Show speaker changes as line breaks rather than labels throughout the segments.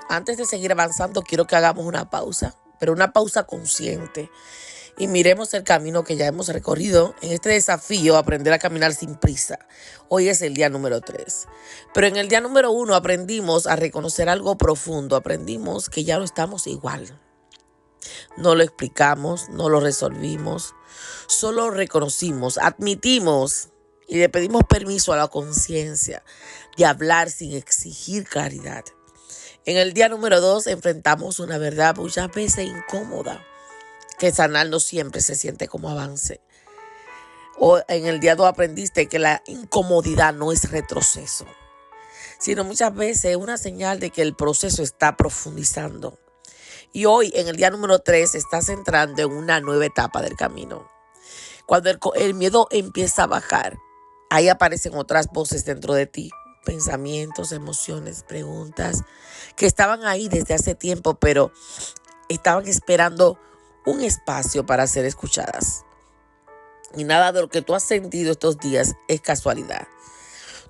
Antes de seguir avanzando, quiero que hagamos una pausa, pero una pausa consciente. Y miremos el camino que ya hemos recorrido en este desafío, aprender a caminar sin prisa. Hoy es el día número 3. Pero en el día número 1 aprendimos a reconocer algo profundo. Aprendimos que ya no estamos igual. No lo explicamos, no lo resolvimos. Solo reconocimos, admitimos y le pedimos permiso a la conciencia de hablar sin exigir claridad. En el día número 2 enfrentamos una verdad muchas veces incómoda, que sanar no siempre se siente como avance. O en el día 2 aprendiste que la incomodidad no es retroceso, sino muchas veces es una señal de que el proceso está profundizando. Y hoy, en el día número 3, estás entrando en una nueva etapa del camino. Cuando el miedo empieza a bajar, ahí aparecen otras voces dentro de ti. Pensamientos, emociones, preguntas que estaban ahí desde hace tiempo, pero estaban esperando un espacio para ser escuchadas. Y nada de lo que tú has sentido estos días es casualidad.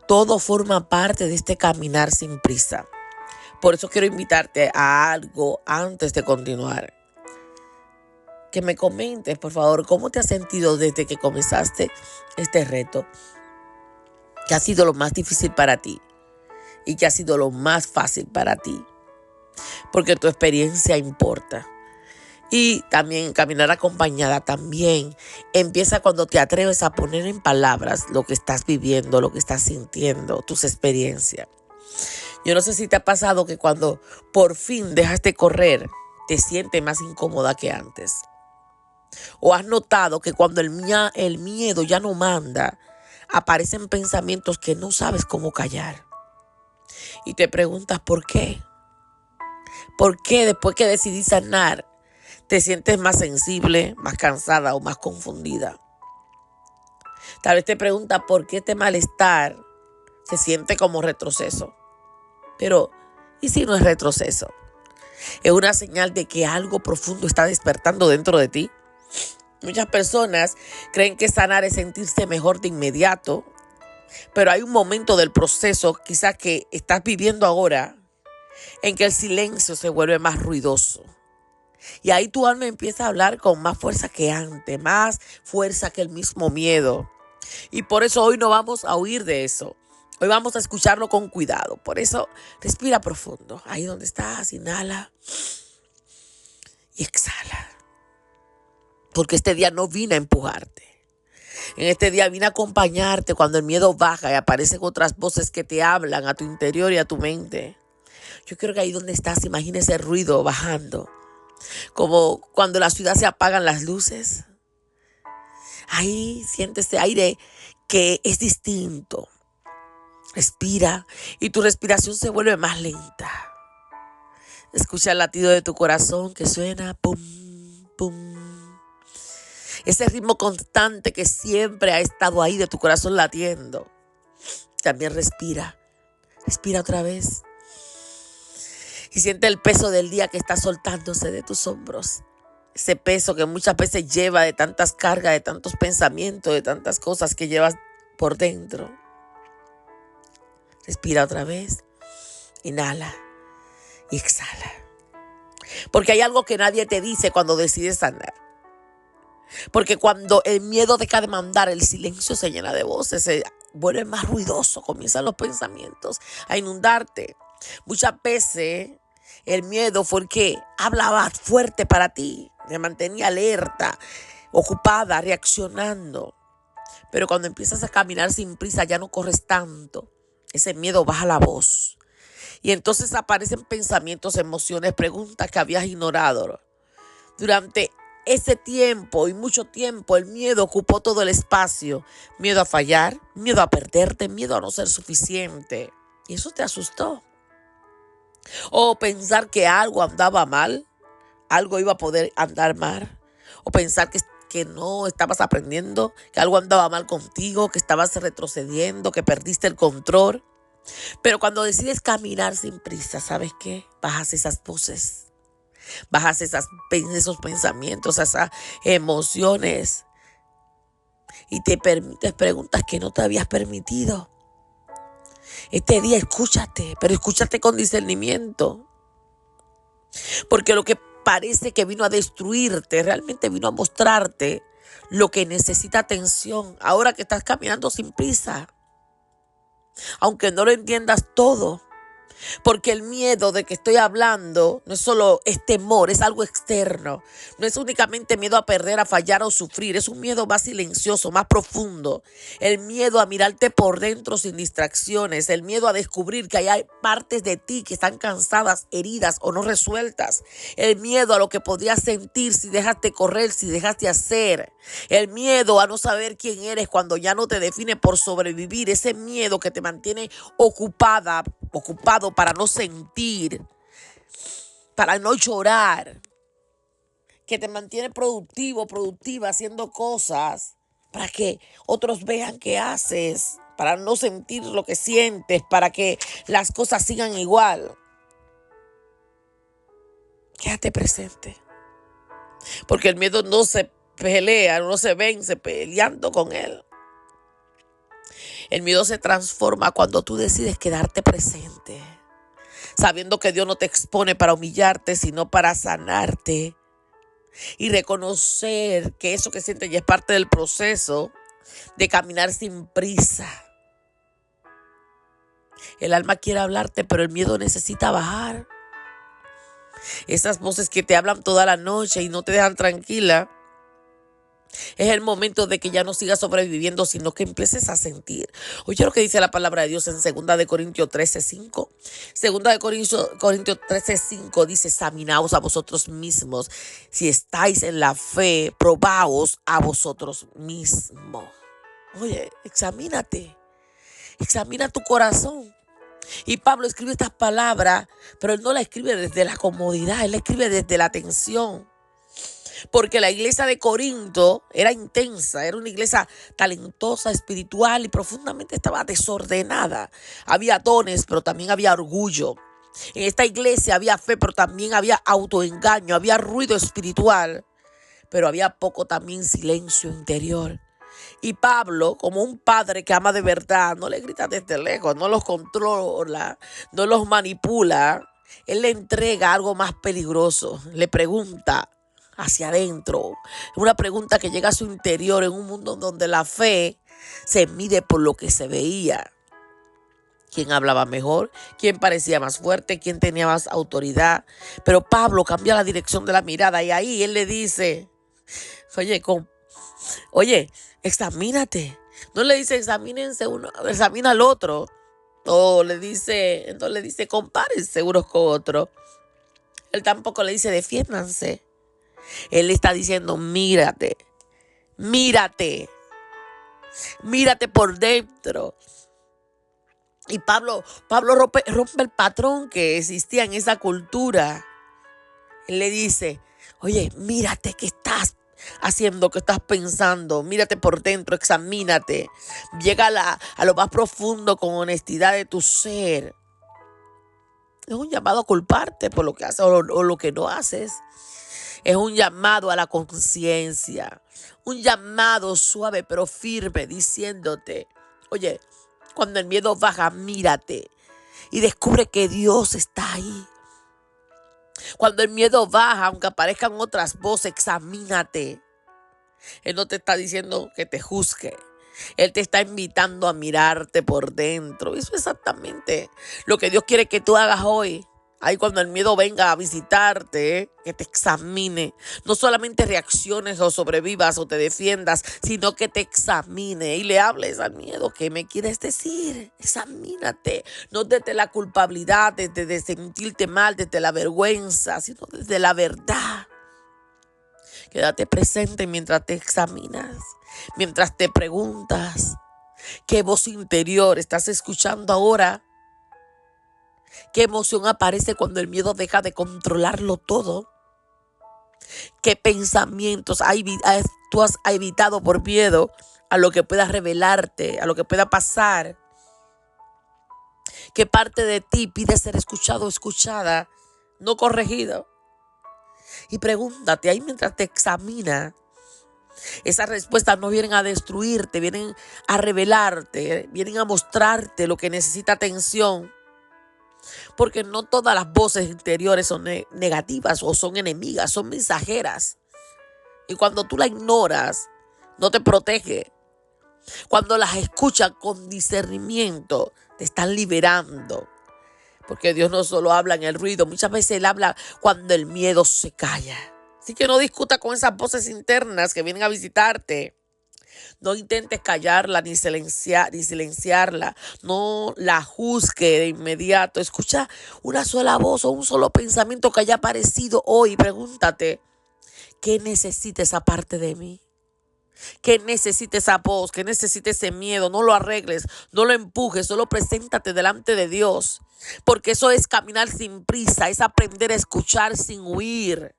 Todo forma parte de este caminar sin prisa. Por eso quiero invitarte a algo antes de continuar. Que me comentes, por favor, cómo te has sentido desde que comenzaste este reto. ¿Qué ha sido lo más difícil para ti? ¿Y qué ha sido lo más fácil para ti? Porque tu experiencia importa. Y también caminar acompañada también empieza cuando te atreves a poner en palabras lo que estás viviendo, lo que estás sintiendo, tus experiencias. Yo no sé si te ha pasado que cuando por fin dejas de correr, te sientes más incómoda que antes. O has notado que cuando el miedo ya no manda, aparecen pensamientos que no sabes cómo callar. Y te preguntas ¿por qué? ¿Por qué después que decidí sanar, te sientes más sensible, más cansada o más confundida? Tal vez te preguntas por qué este malestar se siente como retroceso. Pero, ¿y si no es retroceso? Es una señal de que algo profundo está despertando dentro de ti. Muchas personas creen que sanar es sentirse mejor de inmediato, pero hay un momento del proceso, quizás que estás viviendo ahora, en que el silencio se vuelve más ruidoso. Y ahí tu alma empieza a hablar con más fuerza que antes, más fuerza que el mismo miedo. Y por eso hoy no vamos a huir de eso. Hoy vamos a escucharlo con cuidado. Por eso respira profundo. Ahí donde estás, inhala y exhala. Porque este día no vine a empujarte. En este día vine a acompañarte cuando el miedo baja y aparecen otras voces que te hablan a tu interior y a tu mente. Yo quiero que ahí donde estás, imagina ese ruido bajando. Como cuando en la ciudad se apagan las luces. Ahí sientes ese aire que es distinto. Respira y tu respiración se vuelve más lenta. Escucha el latido de tu corazón que suena pum, pum. Ese ritmo constante que siempre ha estado ahí de tu corazón latiendo. También respira. Respira otra vez. Y siente el peso del día que está soltándose de tus hombros. Ese peso que muchas veces lleva de tantas cargas, de tantos pensamientos, de tantas cosas que llevas por dentro. Respira otra vez. Inhala y exhala. Porque hay algo que nadie te dice cuando decides sanar. Porque cuando el miedo deja de mandar, el silencio se llena de voces, se vuelve más ruidoso, comienzan los pensamientos a inundarte. Muchas veces el miedo fue el que hablaba fuerte para ti, te mantenía alerta, ocupada, reaccionando. Pero cuando empiezas a caminar sin prisa, ya no corres tanto. Ese miedo baja la voz. Y entonces aparecen pensamientos, emociones, preguntas que habías ignorado. Durante ese tiempo y mucho tiempo el miedo ocupó todo el espacio. Miedo a fallar, miedo a perderte, miedo a no ser suficiente. Y eso te asustó. O pensar que algo andaba mal, algo iba a poder andar mal. O pensar que no estabas aprendiendo, que algo andaba mal contigo, que estabas retrocediendo, que perdiste el control. Pero cuando decides caminar sin prisa, ¿sabes qué? Bajas esas voces. Bajas esos pensamientos, esas emociones y te permites preguntas que no te habías permitido. Este día escúchate, pero escúchate con discernimiento. Porque lo que parece que vino a destruirte, realmente vino a mostrarte lo que necesita atención. Ahora que estás caminando sin prisa, aunque no lo entiendas todo. Porque el miedo de que estoy hablando no es solo es temor, es algo externo. No es únicamente miedo a perder, a fallar o sufrir. Es un miedo más silencioso, más profundo. El miedo a mirarte por dentro sin distracciones. El miedo a descubrir que hay partes de ti que están cansadas, heridas o no resueltas. El miedo a lo que podrías sentir si dejaste correr, si dejaste hacer. El miedo a no saber quién eres cuando ya no te define por sobrevivir. Ese miedo que te mantiene ocupado para no sentir, para no llorar, que te mantiene productiva haciendo cosas para que otros vean qué haces, para no sentir lo que sientes, para que las cosas sigan igual. Quédate presente, porque el miedo no se pelea, no se vence peleando con él. El miedo se transforma cuando tú decides quedarte presente, sabiendo que Dios no te expone para humillarte, sino para sanarte. Y reconocer que eso que sientes ya es parte del proceso de caminar sin prisa. El alma quiere hablarte, pero el miedo necesita bajar. Esas voces que te hablan toda la noche y no te dejan tranquila. Es el momento de que ya no sigas sobreviviendo, sino que empieces a sentir. Oye lo que dice la palabra de Dios en 2 Corintios 13:5. 2 Corintios 13:5 dice: examinaos a vosotros mismos. Si estáis en la fe, probaos a vosotros mismos. Oye, examínate. Examina tu corazón. Y Pablo escribe estas palabras, pero él no la escribe desde la comodidad, él la escribe desde la tensión. Porque la iglesia de Corinto era intensa, era una iglesia talentosa, espiritual y profundamente estaba desordenada. Había dones, pero también había orgullo. En esta iglesia había fe, pero también había autoengaño, había ruido espiritual, pero había poco también silencio interior. Y Pablo, como un padre que ama de verdad, no le grita desde lejos, no los controla, no los manipula. Él le entrega algo más peligroso, le pregunta hacia adentro. Una pregunta que llega a su interior en un mundo donde la fe se mide por lo que se veía. ¿Quién hablaba mejor? ¿Quién parecía más fuerte? ¿Quién tenía más autoridad? Pero Pablo cambia la dirección de la mirada y ahí él le dice: oye, examínate. No le dice examínense uno, examina al otro. Entonces le dice compárense unos con otros. Él tampoco le dice defiéndanse. Él está diciendo mírate por dentro. Y Pablo rompe el patrón que existía en esa cultura. Él le dice: oye, mírate qué estás haciendo, qué estás pensando, mírate por dentro, examínate. Llega a lo más profundo con honestidad de tu ser. Es un llamado a culparte por lo que haces o lo que no haces. Es un llamado a la conciencia, un llamado suave pero firme, diciéndote: oye, cuando el miedo baja, mírate y descubre que Dios está ahí. Cuando el miedo baja, aunque aparezcan otras voces, examínate. Él no te está diciendo que te juzgue. Él te está invitando a mirarte por dentro. Eso es exactamente lo que Dios quiere que tú hagas hoy. Ahí cuando el miedo venga a visitarte, que te examine. No solamente reacciones o sobrevivas o te defiendas, sino que te examine y le hables al miedo. ¿Qué me quieres decir? Examínate. No desde la culpabilidad, desde sentirte mal, desde la vergüenza, sino desde la verdad. Quédate presente mientras te examinas, mientras te preguntas qué voz interior estás escuchando ahora. ¿Qué emoción aparece cuando el miedo deja de controlarlo todo? ¿Qué pensamientos tú has evitado por miedo a lo que pueda revelarte, a lo que pueda pasar? ¿Qué parte de ti pide ser escuchado o escuchada, no corregido? Y pregúntate ahí mientras te examinas. Esas respuestas no vienen a destruirte, vienen a revelarte, vienen a mostrarte lo que necesita atención. Porque no todas las voces interiores son negativas o son enemigas, son mensajeras. Y cuando tú la ignoras, no te protege. Cuando las escuchas con discernimiento, te están liberando. Porque Dios no solo habla en el ruido, muchas veces Él habla cuando el miedo se calla. Así que no discuta con esas voces internas que vienen a visitarte. No intentes callarla ni silenciarla. No la juzgue de inmediato. Escucha una sola voz o un solo pensamiento que haya aparecido hoy. Pregúntate, ¿qué necesita esa parte de mí? ¿Qué necesita esa voz? ¿Qué necesita ese miedo? No lo arregles, no lo empujes, solo preséntate delante de Dios. Porque eso es caminar sin prisa, es aprender a escuchar sin huir.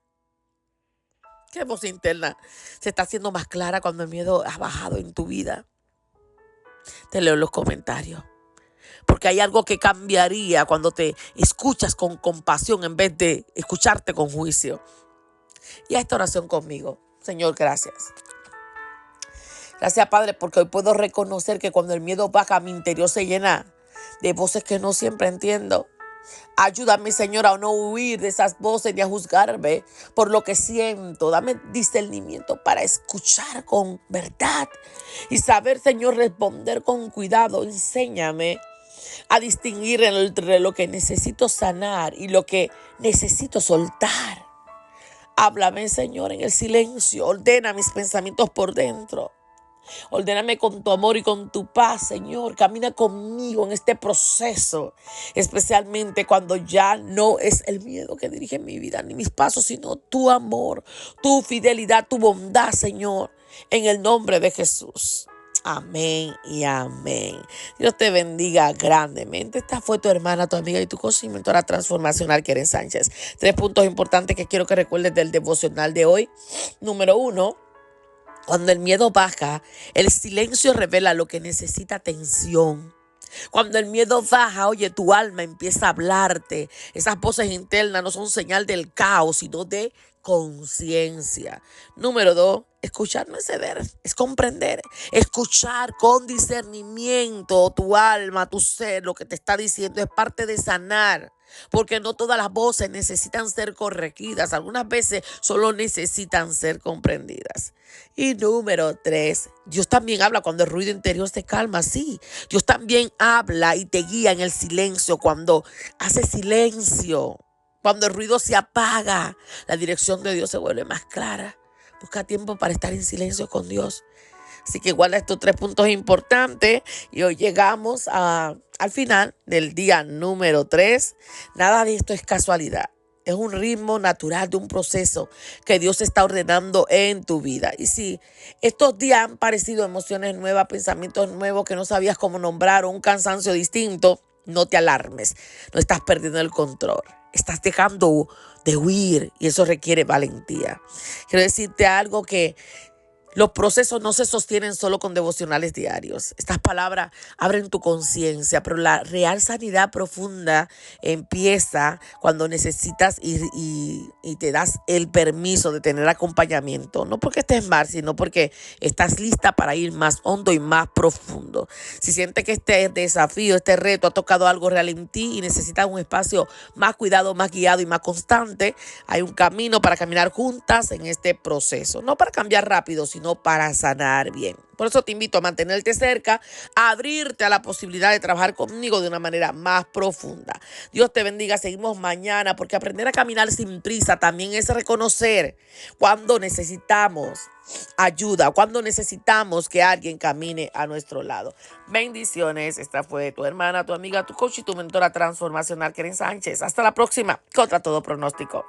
¿Qué voz interna se está haciendo más clara cuando el miedo ha bajado en tu vida? Te leo en los comentarios. Porque hay algo que cambiaría cuando te escuchas con compasión en vez de escucharte con juicio. Y a esta oración conmigo. Señor, gracias. Gracias, Padre, porque hoy puedo reconocer que cuando el miedo baja, mi interior se llena de voces que no siempre entiendo. Ayúdame, Señor, a no huir de esas voces ni a juzgarme por lo que siento. Dame discernimiento para escuchar con verdad y saber, Señor, responder con cuidado. Enséñame a distinguir entre lo que necesito sanar y lo que necesito soltar. Háblame, Señor, en el silencio. Ordena mis pensamientos por dentro. Ordéname con tu amor y con tu paz, Señor. Camina conmigo en este proceso, especialmente cuando ya no es el miedo que dirige mi vida ni mis pasos, sino tu amor, tu fidelidad, tu bondad, Señor, en el nombre de Jesús. Amén y amén. Dios te bendiga grandemente. Esta fue tu hermana, tu amiga y tu coach y mentora transformacional, Keren Sánchez. 3 puntos importantes que quiero que recuerdes del devocional de hoy. Número 1. Cuando el miedo baja, el silencio revela lo que necesita atención. Cuando el miedo baja, oye, tu alma empieza a hablarte. Esas voces internas no son señal del caos, sino de conciencia. Número 2, escuchar no es ceder, es comprender. Escuchar con discernimiento tu alma, tu ser, lo que te está diciendo es parte de sanar. Porque no todas las voces necesitan ser corregidas. Algunas veces solo necesitan ser comprendidas. Y número 3, Dios también habla cuando el ruido interior se calma. Sí, Dios también habla y te guía en el silencio cuando hace silencio. Cuando el ruido se apaga, la dirección de Dios se vuelve más clara. Busca tiempo para estar en silencio con Dios. Así que guarda estos 3 puntos importantes y hoy llegamos al final del día número 3. Nada de esto es casualidad. Es un ritmo natural de un proceso que Dios está ordenando en tu vida. Y si estos días han parecido emociones nuevas, pensamientos nuevos que no sabías cómo nombrar o un cansancio distinto, no te alarmes. No estás perdiendo el control. Estás dejando de huir y eso requiere valentía. Quiero decirte algo que los procesos no se sostienen solo con devocionales diarios. Estas palabras abren tu conciencia, pero la real sanidad profunda empieza cuando necesitas y te das el permiso de tener acompañamiento. No porque estés mal, sino porque estás lista para ir más hondo y más profundo. Si sientes que este desafío, este reto ha tocado algo real en ti y necesitas un espacio más cuidado, más guiado y más constante, hay un camino para caminar juntas en este proceso. No para cambiar rápido, sino para sanar bien. Por eso te invito a mantenerte cerca, a abrirte a la posibilidad de trabajar conmigo de una manera más profunda. Dios te bendiga. Seguimos mañana porque aprender a caminar sin prisa también es reconocer cuando necesitamos ayuda, cuando necesitamos que alguien camine a nuestro lado. Bendiciones. Esta fue tu hermana, tu amiga, tu coach y tu mentora transformacional, Keren Sánchez. Hasta la próxima. Contra todo pronóstico.